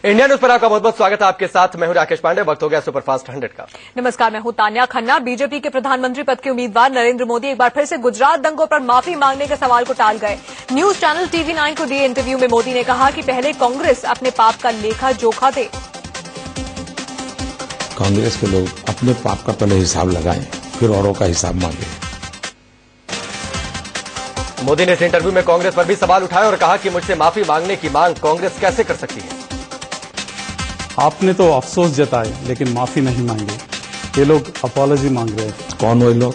India news पर आपका बहुत बहुत स्वागत है। आपके साथ मैं हूं राकेश पांडे। वक्त हो गया सुपरफास्ट 100 का। नमस्कार, मैं हूं तान्या खन्ना। बीजेपी के प्रधानमंत्री पद के उम्मीदवार नरेंद्र मोदी एक बार फिर से गुजरात दंगों पर माफी मांगने के सवाल को टाल गए। न्यूज चैनल TV9 को दिए इंटरव्यू में मोदी ने कहा कि पहले कांग्रेस अपने पाप का लेखा जोखा दे। कांग्रेस के लोग अपने पाप का पहले हिसाब लगाएं, फिर औरों का हिसाब मांगे। मोदी ने इस इंटरव्यू में कांग्रेस पर भी सवाल उठाए और कहा कि मुझसे माफी मांगने की मांग कांग्रेस कैसे कर सकती है। आपने तो अफसोस जताए लेकिन माफी नहीं मांगी। ये लोग अपॉलॉजी मांग रहे हैं। कौन वो लोग?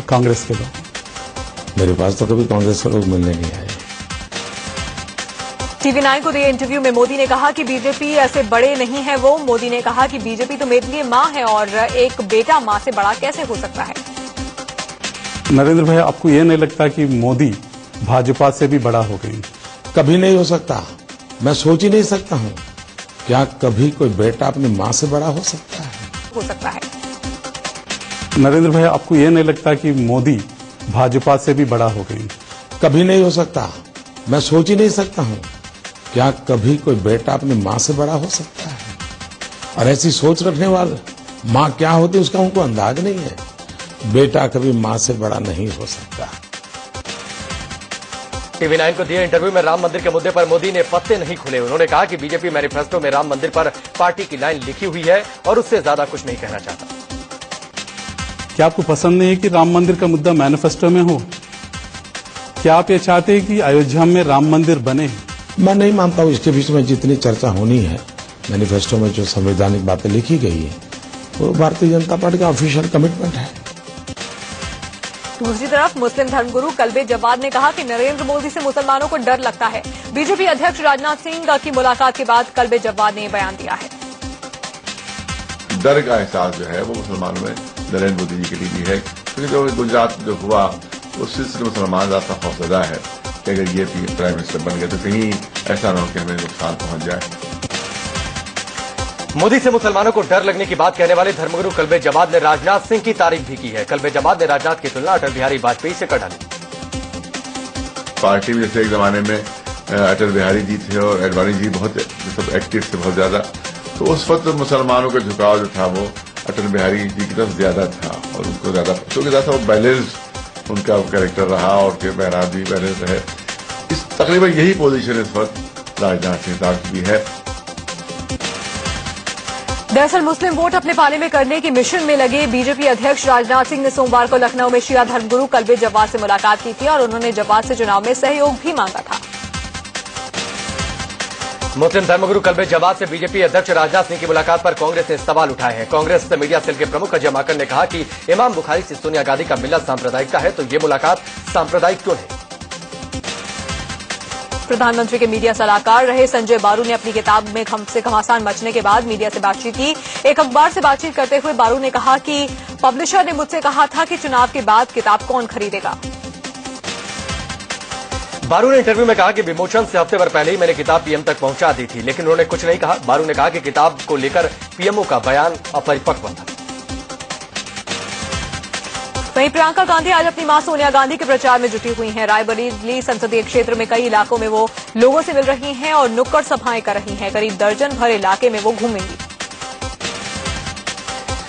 कांग्रेस के लोग। मेरे पास तो कभी कांग्रेस के लोग मिलने नहीं आए। TV9 को दिए इंटरव्यू में मोदी ने कहा कि बीजेपी ऐसे बड़े नहीं है वो। मोदी ने कहा कि बीजेपी तो मेरे लिए मां है और एक बेटा मां से बड़ा कैसे हो सकता है। नरेंद्र भाई, आपको ये नहीं लगता कि मोदी भाजपा से भी बड़ा हो गई? कभी नहीं हो सकता। मैं सोच ही नहीं सकता हूं। क्या कभी कोई बेटा अपनी मां से बड़ा हो सकता है? हो सकता है। नरेंद्र भाई, आपको ये नहीं लगता कि मोदी भाजपा से भी बड़ा हो गई? कभी नहीं हो सकता। मैं सोच ही नहीं सकता हूं। क्या कभी कोई बेटा अपनी मां से बड़ा हो सकता है? और ऐसी सोच रखने वाले मां क्या होती है उसका उनको अंदाज नहीं है। बेटा कभी मां से बड़ा नहीं हो सकता। TV9 को दिए इंटरव्यू में राम मंदिर के मुद्दे पर मोदी ने पत्ते नहीं खुले। उन्होंने कहा कि बीजेपी मैनिफेस्टो में राम मंदिर पर पार्टी की लाइन लिखी हुई है और उससे ज्यादा कुछ नहीं कहना चाहता। क्या आपको पसंद नहीं है कि राम मंदिर का मुद्दा मैनिफेस्टो में हो? क्या आप ये चाहते हैं कि अयोध्या में राम मंदिर बने? मैं नहीं मानता हूं इसके बीच में जितनी चर्चा होनी है। मैनिफेस्टो में जो संवैधानिक बातें लिखी गई है वो भारतीय जनता पार्टी का ऑफिशियल कमिटमेंट है। दूसरी तरफ मुस्लिम धर्मगुरु कल्बे जवाद ने कहा कि नरेंद्र मोदी से मुसलमानों को डर लगता है। बीजेपी अध्यक्ष राजनाथ सिंह की मुलाकात के बाद कल्बे जवाद ने बयान दिया है। डर का एहसास जो है वो मुसलमानों में नरेंद्र मोदी जी के लिए भी है, क्योंकि जो गुजरात जो हुआ उस सिलसिले में मुसलमान ज्यादा खौफजदा है कि अगर ये प्राइम मिनिस्टर बन गए तो कहीं ऐसा न हो कि हमें नुकसान पहुंच जाए। मोदी से मुसलमानों को डर लगने की बात कहने वाले धर्मगुरु कल्बे जवाद ने राजनाथ सिंह की तारीफ भी की है। कल्बे जवाद ने राजनाथ की तुलना अटल बिहारी वाजपेयी से कर डाली। पार्टी में जैसे एक जमाने में अटल बिहारी जी थे और अडवाणी जी बहुत एक्टिव थे, बहुत ज्यादा, तो उस वक्त मुसलमानों का झुकाव जो था वो अटल बिहारी जी की तरफ ज्यादा था और उनको ज्यादा क्योंकि ज्यादा वो बैलेंस उनका कैरेक्टर रहा और फिर बहराज भी बैलेंस रहे। इस तकरीबन यही पोजीशन इस वक्त राजनाथ सिंह साहब की है। दरअसल मुस्लिम वोट अपने पाले में करने की मिशन में लगे बीजेपी अध्यक्ष राजनाथ सिंह ने सोमवार को लखनऊ में शिया धर्मगुरु कल्बे जवाद से मुलाकात की थी और उन्होंने जवाद से चुनाव में सहयोग भी मांगा था। मुस्लिम धर्मगुरु कल्बे जवाद से बीजेपी अध्यक्ष राजनाथ सिंह की मुलाकात पर कांग्रेस ने सवाल उठाए हैं। कांग्रेस मीडिया सेल के प्रमुख अजय माकन ने कहा कि इमाम बुखारी से सोनिया गांधी का मिलना सांप्रदायिकता है, तो ये मुलाकात सांप्रदायिक क्यों नहीं? प्रधानमंत्री के मीडिया सलाहकार रहे संजय बारू ने अपनी किताब में से घमासान मचने के बाद मीडिया से बातचीत की। एक अखबार से बातचीत करते हुए बारू ने कहा कि पब्लिशर ने मुझसे कहा था कि चुनाव के बाद किताब कौन खरीदेगा। बारू ने इंटरव्यू में कहा कि विमोचन से हफ्ते भर पहले ही मैंने किताब पीएम तक पहुंचा दी थी, लेकिन उन्होंने कुछ नहीं कहा। बारू ने कहा कि किताब को लेकर पीएमओ का बयान अपरिपक्व था। वहीं प्रियंका गांधी आज अपनी मां सोनिया गांधी के प्रचार में जुटी हुई हैं। रायबरेली संसदीय क्षेत्र में कई इलाकों में वो लोगों से मिल रही हैं और नुक्कड़ सभाएं कर रही हैं। करीब दर्जन भर इलाके में वो घूमेंगी।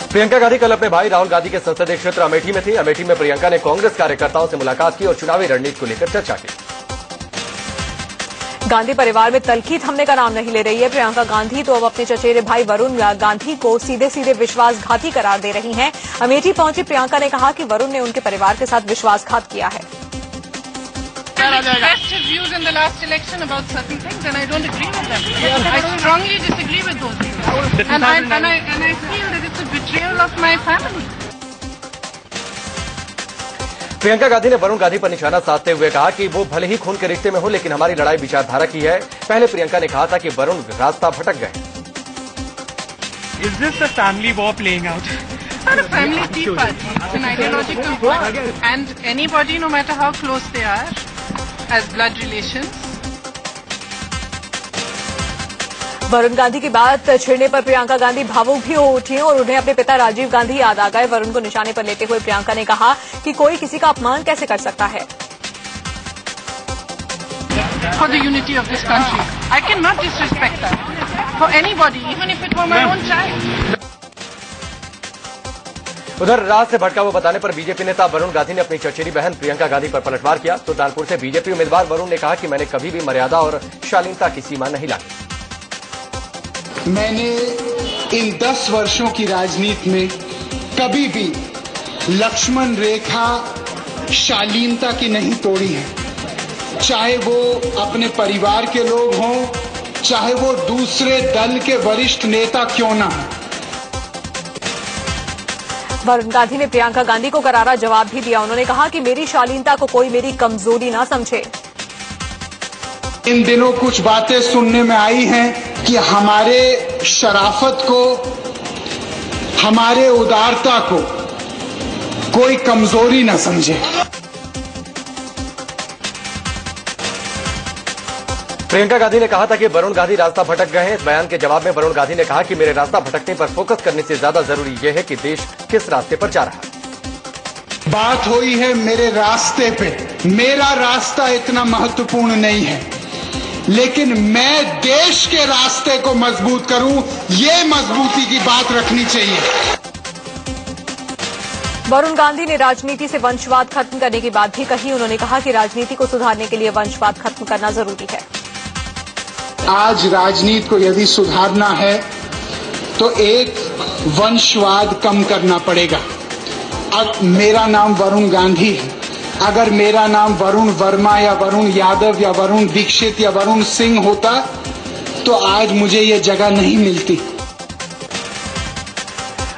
प्रियंका गांधी कल अपने भाई राहुल गांधी के संसदीय क्षेत्र अमेठी में थी। अमेठी में प्रियंका ने कांग्रेस कार्यकर्ताओं से मुलाकात की और चुनावी रणनीति को लेकर चर्चा की। गांधी परिवार में तलखी थमने का नाम नहीं ले रही है। प्रियंका गांधी तो अब अपने चचेरे भाई वरुण गांधी को सीधे सीधे विश्वासघाती करार दे रही हैं। अमेठी पहुंची प्रियंका ने कहा कि वरुण ने उनके परिवार के साथ विश्वासघात किया है। प्रियंका गांधी ने वरुण गांधी पर निशाना साधते हुए कहा कि वो भले ही खून के रिश्ते में हो, लेकिन हमारी लड़ाई विचारधारा की है। पहले प्रियंका ने कहा था कि वरुण रास्ता भटक गए। Is this a family war playing out? Not a family tea party. It's an ideological war, and anybody, no matter how close they are, as blood relations. Varun Gandhi की बात छेड़ने पर प्रियंका गांधी भावुक भी हो उठी और उन्हें अपने पिता राजीव गांधी याद आ गए। वरुण को निशाने पर लेते हुए प्रियंका ने कहा कि कोई किसी का अपमान कैसे कर सकता है। For the unity of this country, I cannot disrespect that. for anybody, even if it were my own child. उधर रात से भटका हुआ बताने पर बीजेपी नेता वरुण गांधी ने अपनी चचेरी बहन प्रियंका गांधी पर पलटवार किया। सुल्तानपुर से बीजेपी उम्मीदवार वरुण ने कहा कि मैंने कभी भी मर्यादा और शालीनता की सीमा नहीं लांघी। मैंने इन 10 वर्षों की राजनीति में कभी भी लक्ष्मण रेखा शालीनता की नहीं तोड़ी है, चाहे वो अपने परिवार के लोग हों, चाहे वो दूसरे दल के वरिष्ठ नेता क्यों ना हो। वरुण गांधी ने प्रियंका गांधी को करारा जवाब भी दिया। उन्होंने कहा कि मेरी शालीनता को कोई मेरी कमजोरी ना समझे। इन दिनों कुछ बातें सुनने में आई हैं कि हमारे शराफत को, हमारे उदारता को कोई कमजोरी ना समझे। प्रियंका गांधी ने कहा था कि वरुण गांधी रास्ता भटक गए हैं। इस बयान के जवाब में वरुण गांधी ने कहा कि मेरे रास्ता भटकने पर फोकस करने से ज्यादा जरूरी यह है कि देश किस रास्ते पर जा रहा है। बात हुई है मेरे रास्ते पे। मेरा रास्ता इतना महत्वपूर्ण नहीं है, लेकिन मैं देश के रास्ते को मजबूत करूं, ये मजबूती की बात रखनी चाहिए। वरुण गांधी ने राजनीति से वंशवाद खत्म करने की बात भी कही। उन्होंने कहा कि राजनीति को सुधारने के लिए वंशवाद खत्म करना जरूरी है। आज राजनीति को यदि सुधारना है तो एक वंशवाद कम करना पड़ेगा। अब मेरा नाम वरुण गांधी है, अगर मेरा नाम वरुण वर्मा या वरुण यादव या वरुण दीक्षित या वरुण सिंह होता तो आज मुझे ये जगह नहीं मिलती।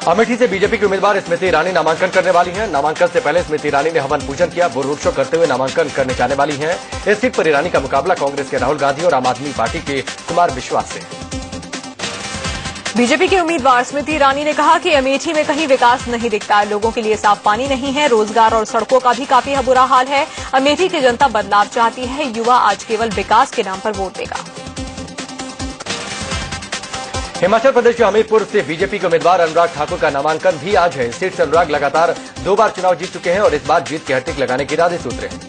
अमेठी से बीजेपी की उम्मीदवार स्मृति ईरानी नामांकन करने वाली हैं। नामांकन से पहले स्मृति ईरानी ने हवन पूजन किया। वो रोड शो करते हुए नामांकन करने जाने वाली हैं। इस सीट पर ईरानी का मुकाबला कांग्रेस के राहुल गांधी और आम आदमी पार्टी के कुमार विश्वास से। बीजेपी के उम्मीदवार स्मृति ईरानी ने कहा कि अमेठी में कहीं विकास नहीं दिखता, लोगों के लिए साफ पानी नहीं है, रोजगार और सड़कों का भी काफी बुरा हाल है। अमेठी की जनता बदलाव चाहती है, युवा आज केवल विकास के नाम पर वोट देगा। हिमाचल प्रदेश के हमीरपुर से बीजेपी के उम्मीदवार अनुराग ठाकुर का नामांकन भी आज है। इस सीट से अनुराग लगातार 2 बार चुनाव जीत चुके हैं और इस बार जीत की हैट्रिक लगाने की इरादे सूत्र हैं।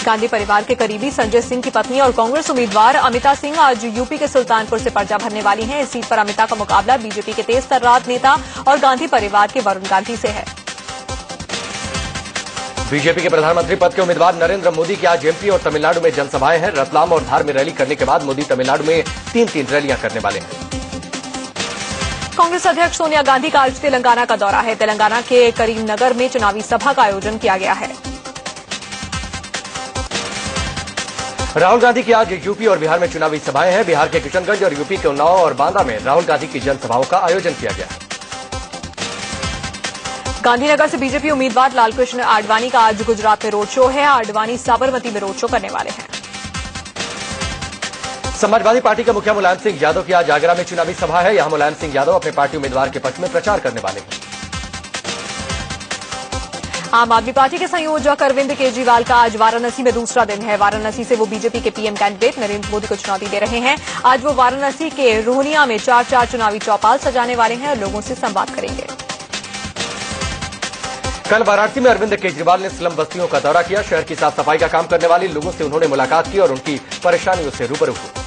गांधी परिवार के करीबी संजय सिंह की पत्नी और कांग्रेस उम्मीदवार अमिता सिंह आज यूपी के सुल्तानपुर से पर्चा भरने वाली हैं। इस सीट पर अमिता का मुकाबला बीजेपी के तेज तर्रार नेता और गांधी परिवार के वरुण गांधी से है। बीजेपी के प्रधानमंत्री पद के उम्मीदवार नरेंद्र मोदी की आज एमपी और तमिलनाडु में जनसभाएं हैं। रतलाम और धार में रैली करने के बाद मोदी तमिलनाडु में 3 रैलियां करने वाले हैं। कांग्रेस अध्यक्ष सोनिया गांधी का आज तेलंगाना का दौरा है। तेलंगाना के करीमनगर में चुनावी सभा का आयोजन किया गया है। राहुल गांधी की आज यूपी और बिहार में चुनावी सभाएं हैं। बिहार के किशनगंज और यूपी के उन्नाव और बांदा में राहुल गांधी की जनसभाओं का आयोजन किया गया है। गांधीनगर से बीजेपी उम्मीदवार लालकृष्ण आडवाणी का आज गुजरात में रोड शो है। आडवाणी साबरमती में रोड शो करने वाले हैं। समाजवादी पार्टी के मुखिया मुलायम सिंह यादव की आज आगरा में चुनावी सभा है। यहां मुलायम सिंह यादव अपने पार्टी उम्मीदवार के पक्ष में प्रचार करने वाले हैं। आम आदमी पार्टी के संयोजक अरविंद केजरीवाल का आज वाराणसी में दूसरा दिन है। वाराणसी से वो बीजेपी के पीएम कैंडिडेट नरेंद्र मोदी को चुनौती दे रहे हैं। आज वो वाराणसी के रोहनिया में 4 चुनावी चौपाल सजाने वाले हैं और लोगों से संवाद करेंगे। कल वाराणसी में अरविंद केजरीवाल ने स्लम बस्तियों का दौरा किया। शहर की साफ सफाई का काम करने वाले लोगों से उन्होंने मुलाकात की और उनकी परेशानियों से रूबरू हुए।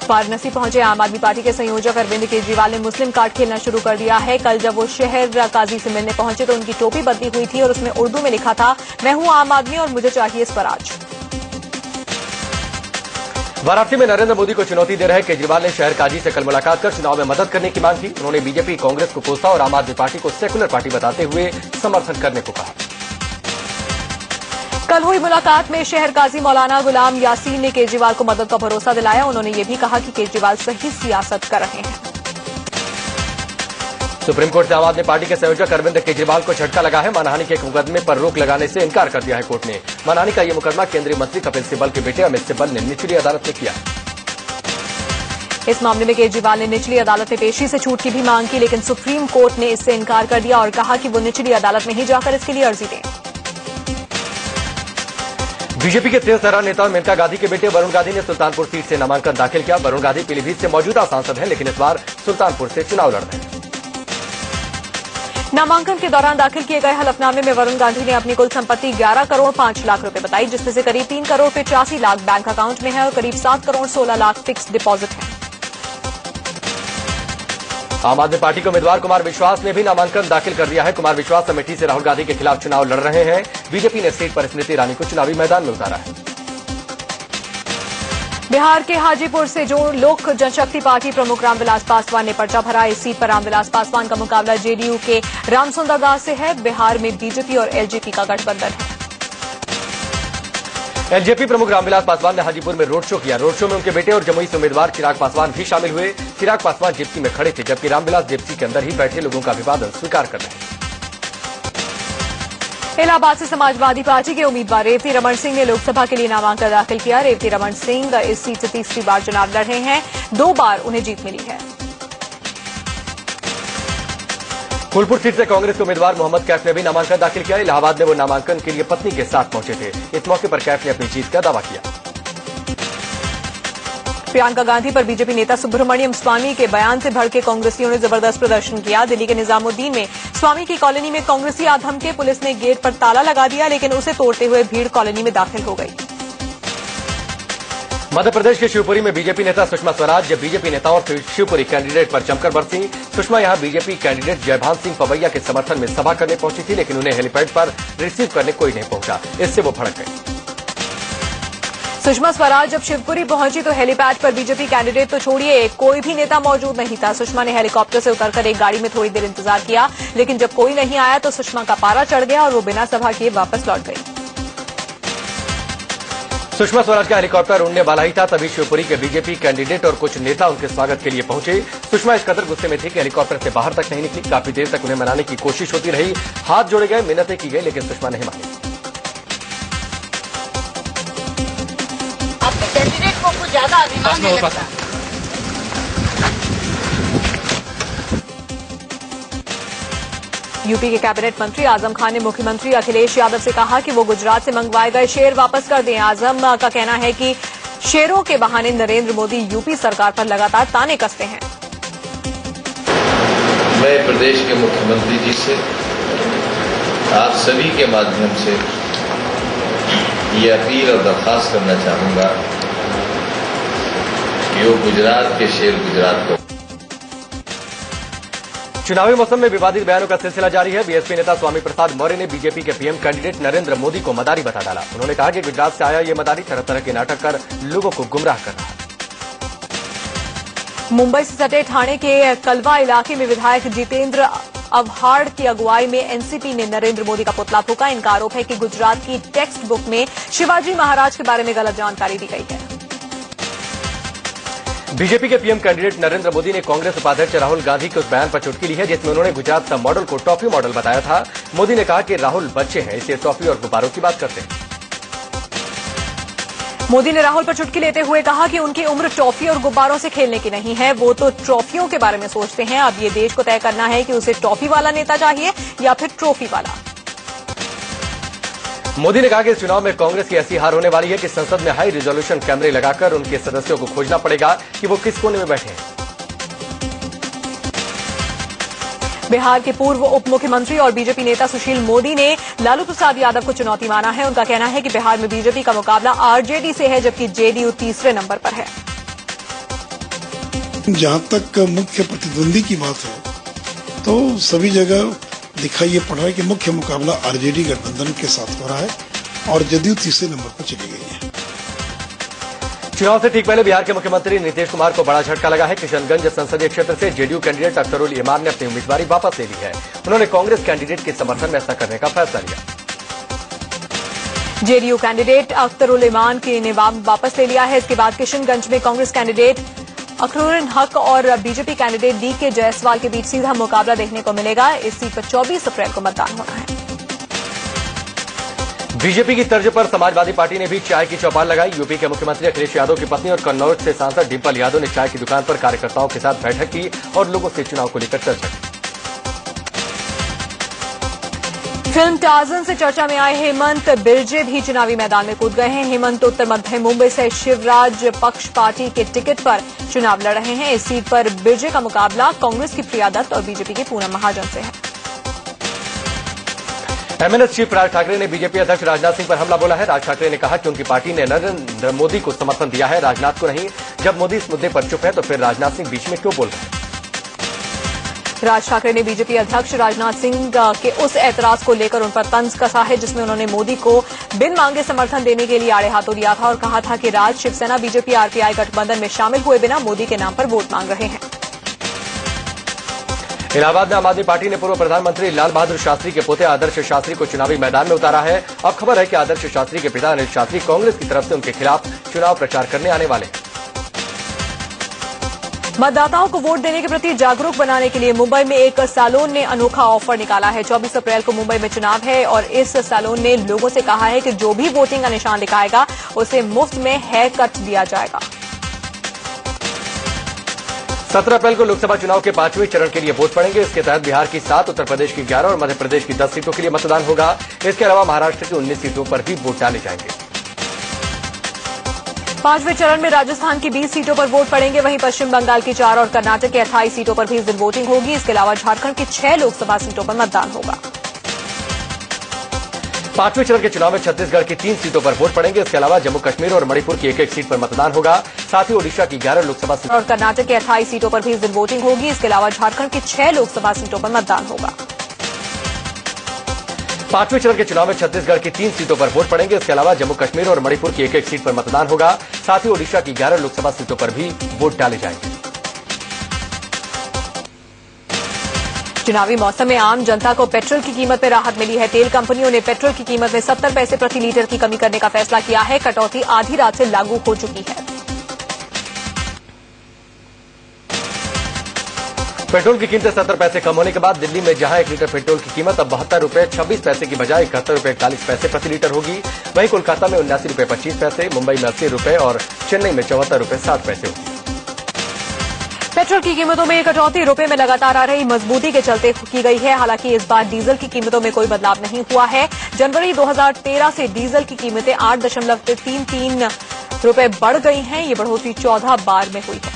वाराणसी पहुंचे आम आदमी पार्टी के संयोजक अरविंद केजरीवाल ने मुस्लिम कार्ड खेलना शुरू कर दिया है। कल जब वो शहर काजी से मिलने पहुंचे तो उनकी टोपी बदली हुई थी और उसमें उर्दू में लिखा था, मैं हूं आम आदमी और मुझे चाहिए स्वराज। वाराणसी में नरेंद्र मोदी को चुनौती दे रहे केजरीवाल ने शहर काजी से कल मुलाकात कर चुनाव में मदद करने की मांग की। उन्होंने बीजेपी कांग्रेस को कोसा और आम आदमी पार्टी को सेकुलर पार्टी बताते हुए समर्थन करने को कहा। कल हुई मुलाकात में शहर काजी मौलाना गुलाम यासीन ने केजरीवाल को मदद का भरोसा दिलाया। उन्होंने ये भी कहा कि केजरीवाल सही सियासत कर रहे हैं। सुप्रीम कोर्ट से आम आदमी पार्टी के संयोजक अरविंद केजरीवाल को झटका लगा है। मानहानि के मुकदमे पर रोक लगाने से इनकार कर दिया है कोर्ट ने। मानहानि का यह मुकदमा केंद्रीय मंत्री कपिल सिब्बल के बेटे अमित सिब्बल ने निचली अदालत में किया। इस मामले में केजरीवाल ने निचली अदालत में पेशी से छूट की भी मांग की, लेकिन सुप्रीम कोर्ट ने इससे इनकार कर दिया और कहा कि वो निचली अदालत में ही जाकर इसके लिए अर्जी दें। बीजेपी के तेज तर्रार नेता मेनका गांधी के बेटे वरुण गांधी ने सुल्तानपुर सीट से नामांकन दाखिल किया। वरुण गांधी पीलीभीत से मौजूदा सांसद हैं, लेकिन इस बार सुल्तानपुर से चुनाव लड़ रहे हैं। नामांकन के दौरान दाखिल किए गए हलफनामे में वरुण गांधी ने अपनी कुल संपत्ति 11 करोड़ 5 लाख रुपए बताई, जिसमें से करीब 3 करोड़ 85 लाख बैंक अकाउंट में है और करीब 7 करोड़ 16 लाख फिक्स डिपॉजिट है। आम आदमी पार्टी के उम्मीदवार कुमार विश्वास ने भी नामांकन दाखिल कर दिया है। कुमार विश्वास अमेठी से राहुल गांधी के खिलाफ चुनाव लड़ रहे हैं। बीजेपी ने सीट पर स्मृति ईरानी को चुनावी मैदान में उतारा है। बिहार के हाजीपुर से जो लोक जनशक्ति पार्टी प्रमुख रामविलास पासवान ने पर्चा भरा। इस सीट पर रामविलास पासवान का मुकाबला जेडीयू के रामसुंदर दास से है। बिहार में बीजेपी और एलजेपी का गठबंधन है। एलजेपी प्रमुख रामविलास पासवान ने हाजीपुर में रोड शो किया। रोड शो में उनके बेटे और जमुई से उम्मीदवार चिराग पासवान भी शामिल हुए। चिराग पासवान जिप्सी में खड़े थे, जबकि रामविलास जिप्सी के अंदर ही बैठे लोगों का अभिवादन स्वीकार कर रहे हैं। इलाहाबाद से समाजवादी पार्टी के उम्मीदवार रेवती रमन सिंह ने लोकसभा के लिए नामांकन दाखिल किया। रेवती रमन सिंह इस सीट से तीसरी बार चुनाव लड़ रहे हैं। 2 बार उन्हें जीत मिली है। फूलपुर सीट से कांग्रेस के उम्मीदवार मोहम्मद कैफ ने भी नामांकन दाखिल किया। इलाहाबाद में वो नामांकन के लिए पत्नी के साथ पहुंचे थे। इस मौके पर कैफ ने अपनी जीत का दावा किया। प्रियंका गांधी पर बीजेपी नेता सुब्रमण्यम स्वामी के बयान से भड़के कांग्रेसियों ने जबरदस्त प्रदर्शन किया। दिल्ली के निजामुद्दीन में स्वामी की कॉलोनी में कांग्रेसी आधमके पुलिस ने गेट पर ताला लगा दिया, लेकिन उसे तोड़ते हुए भीड़ कॉलोनी में दाखिल हो गई। मध्य प्रदेश के शिवपुरी में बीजेपी नेता सुषमा स्वराज बीजेपी नेताओं और शिवपुरी कैंडिडेट पर जमकर बरसी। सुषमा यहां बीजेपी कैंडिडेट जयभान सिंह पवैया के समर्थन में सभा करने पहुंची थी, लेकिन उन्हें हेलीपैड पर रिसीव करने कोई नहीं पहुंचा। इससे वो भड़क गई। सुषमा स्वराज जब शिवपुरी पहुंची तो हेलीपैड पर बीजेपी कैंडिडेट तो छोड़िए, कोई भी नेता मौजूद नहीं था। सुषमा ने हेलीकॉप्टर से उतरकर एक गाड़ी में थोड़ी देर इंतजार किया, लेकिन जब कोई नहीं आया तो सुषमा का पारा चढ़ गया और वो बिना सभा किए वापस लौट गई। सुषमा स्वराज का हेलीकॉप्टर उड़ने वाला ही था, तभी शिवपुरी के बीजेपी कैंडिडेट और कुछ नेता उनके स्वागत के लिए पहुंचे। सुषमा इस कदर गुस्से में थी कि हेलीकॉप्टर से बाहर तक नहीं निकली। काफी देर तक उन्हें मनाने की कोशिश होती रही, हाथ जोड़े गए, मिन्नतें की गई, लेकिन सुषमा नहीं मानी। अपने कैंडिडेट को कुछ ज्यादा अभिमान नहीं लगता। यूपी के कैबिनेट मंत्री आजम खान ने मुख्यमंत्री अखिलेश यादव से कहा कि वो गुजरात से मंगवाए गए शेर वापस कर दें। आजम का कहना है कि शेरों के बहाने नरेंद्र मोदी यूपी सरकार पर लगातार ताने कसते हैं। मैं प्रदेश के मुख्यमंत्री जी से आप सभी के माध्यम से ये अपील और दरखास्त करना चाहूंगा कि वो गुजरात के शेर गुजरात को। चुनावी मौसम में विवादित बयानों का सिलसिला जारी है। बीएसपी नेता स्वामी प्रसाद मौर्य ने बीजेपी के पीएम कैंडिडेट नरेंद्र मोदी को मदारी बता डाला। उन्होंने कहा कि गुजरात से आया ये मदारी तरह तरह के नाटक कर लोगों को गुमराह कर रहा है। मुंबई से सटे ठाणे के कलवा इलाके में विधायक जितेंद्र अवहाड़ की अगुवाई में एनसीपी ने नरेंद्र मोदी का पुतला फूंका। इनका आरोप है कि गुजरात की टेक्स्ट बुक में शिवाजी महाराज के बारे में गलत जानकारी दी गई है। बीजेपी के पीएम कैंडिडेट नरेंद्र मोदी ने कांग्रेस उपाध्यक्ष राहुल गांधी के उस बयान पर चुटकी ली है जिसमें उन्होंने गुजरात का मॉडल को टॉफी मॉडल बताया था। मोदी ने कहा कि राहुल बच्चे हैं, इसलिए टॉफी और गुब्बारों की बात करते हैं। मोदी ने राहुल पर चुटकी लेते हुए कहा कि उनकी उम्र टॉफी और गुब्बारों से खेलने की नहीं है, वो तो ट्रॉफियों के बारे में सोचते हैं। अब ये देश को तय करना है कि उसे टॉफी वाला नेता चाहिए या फिर ट्रॉफी वाला। मोदी ने कहा कि इस चुनाव में कांग्रेस की ऐसी हार होने वाली है कि संसद में हाई रिजोल्यूशन कैमरे लगाकर उनके सदस्यों को खोजना पड़ेगा कि वो किस कोने में बैठे हैं। बिहार के पूर्व उप मुख्यमंत्री और बीजेपी नेता सुशील मोदी ने लालू प्रसाद यादव को चुनौती माना है। उनका कहना है कि बिहार में बीजेपी का मुकाबला आरजेडी से है, जबकि जेडीयू तीसरे नंबर पर है। जहां तक मुख्य प्रतिद्वंदी की बात है तो सभी जगह दिखाई ये पड़ रहा है कि मुख्य मुकाबला आरजेडी गठबंधन के साथ हो रहा है और जदयू तीसरे नंबर पर चली गई है। चुनाव से ठीक पहले बिहार के मुख्यमंत्री नीतीश कुमार को बड़ा झटका लगा है। किशनगंज संसदीय क्षेत्र से जेडीयू कैंडिडेट अख्तरुल इमाम ने अपनी उम्मीदवारी वापस ले ली है। उन्होंने कांग्रेस कैंडिडेट के समर्थन में ऐसा करने का फैसला लिया। जेडीयू कैंडिडेट अख्तरुल इमाम ने वापस ले लिया है। इसके बाद किशनगंज में कांग्रेस कैंडिडेट अखरुद्दीन हक और बीजेपी कैंडिडेट डीके जायसवाल के बीच सीधा मुकाबला देखने को मिलेगा। इस सीट पर 24 अप्रैल को मतदान होना है। बीजेपी की तर्ज पर समाजवादी पार्टी ने भी चाय की चौपाल लगाई। यूपी के मुख्यमंत्री अखिलेश यादव की पत्नी और कन्नौज से सांसद डिंपल यादव ने चाय की दुकान पर कार्यकर्ताओं के साथ बैठक की और लोगों से चुनाव को लेकर चर्चा की। फिल्म टार्जन से चर्चा में आए हेमंत बिरजे भी चुनावी मैदान में कूद गए हैं। हेमंत उत्तर मध्य मुंबई से शिवराज पक्ष पार्टी के टिकट पर चुनाव लड़ रहे हैं। इस सीट पर बिरजे का मुकाबला कांग्रेस की प्रिया दत्त और बीजेपी के पूनम महाजन से है। एमएनएस चीफ राज ठाकरे ने बीजेपी अध्यक्ष राजनाथ सिंह पर हमला बोला है। राज ठाकरे ने कहा कि उनकी पार्टी ने नरेंद्र मोदी को समर्थन दिया है, राजनाथ को नहीं। जब मोदी इस मुद्दे पर चुप है तो फिर राजनाथ सिंह बीच में क्यों बोल रहे हैं? राज ठाकरे ने बीजेपी अध्यक्ष राजनाथ सिंह के उस ऐतराज को लेकर उन पर तंज कसा है जिसमें उन्होंने मोदी को बिन मांगे समर्थन देने के लिए आड़े हाथों लिया था और कहा था कि राज, शिवसेना, बीजेपी, आरपीआई गठबंधन में शामिल हुए बिना मोदी के नाम पर वोट मांग रहे हैं। इलाहाबाद में आम आदमी पार्टी ने पूर्व प्रधानमंत्री लाल बहादुर शास्त्री के पोते आदर्श शास्त्री को चुनावी मैदान में उतारा है। अब खबर है कि आदर्श शास्त्री के पिता अनिल शास्त्री कांग्रेस की तरफ से उनके खिलाफ चुनाव प्रचार करने आने वाले हैं। मतदाताओं को वोट देने के प्रति जागरूक बनाने के लिए मुंबई में एक सैलून ने अनोखा ऑफर निकाला है। 24 अप्रैल को मुंबई में चुनाव है और इस सैलून ने लोगों से कहा है कि जो भी वोटिंग का निशान दिखाएगा उसे मुफ्त में हेयर कट दिया जाएगा। 17 अप्रैल को लोकसभा चुनाव के 5वें चरण के लिए वोट पड़ेंगे। इसके तहत बिहार की 7, उत्तर प्रदेश की 11 और मध्य प्रदेश की 10 सीटों के लिए मतदान होगा। इसके अलावा महाराष्ट्र की 19 सीटों पर भी वोट डाले जाएंगे। 5वें चरण में राजस्थान की 20 सीटों पर वोट पड़ेंगे। वहीं पश्चिम बंगाल की 4 और कर्नाटक की 28 सीटों पर भी इस दिन वोटिंग होगी। इसके अलावा झारखंड की 6 लोकसभा सीटों पर मतदान होगा। 5वें चरण के चुनाव में छत्तीसगढ़ की 3 सीटों पर वोट पड़ेंगे। इसके अलावा जम्मू कश्मीर और मणिपुर की 1-1 सीट पर मतदान होगा। साथ ही ओडिशा की 11 लोकसभा सीटों और कर्नाटक की 28 सीटों पर भी इस दिन वोटिंग होगी। इसके अलावा झारखंड की 6 लोकसभा सीटों पर मतदान होगा। 5वें चरण के चुनाव में छत्तीसगढ़ की 3 सीटों पर वोट पड़ेंगे। इसके अलावा जम्मू कश्मीर और मणिपुर की 1-1 सीट पर मतदान होगा। साथ ही ओडिशा की 11 लोकसभा सीटों पर भी वोट डाले जाएंगे। चुनावी मौसम में आम जनता को पेट्रोल की कीमत में राहत मिली है। तेल कंपनियों ने पेट्रोल की कीमत में 70 पैसे प्रति लीटर की कमी करने का फैसला किया है। कटौती आधी रात से लागू हो चुकी है। पेट्रोल की कीमतें 70 पैसे कम होने के बाद दिल्ली में जहां 1 लीटर पेट्रोल की कीमत अब 72 रुपये 26 पैसे की बजाय 71 रुपये 41 पैसे प्रति लीटर होगी। वहीं कोलकाता में 79 रुपये 25 पैसे, मुंबई में 80 रुपये और चेन्नई में 74 रुपये 60 पैसे होगी। पेट्रोल की कीमतों में कटौती रुपये में लगातार आ रही मजबूती के चलते की गई है। हालांकि इस बार डीजल की कीमतों में कोई बदलाव नहीं हुआ है। जनवरी 2013 से डीजल की कीमतें 8.33 रुपये बढ़ गई हैं। ये बढ़ोतरी 14 बार में हुई है।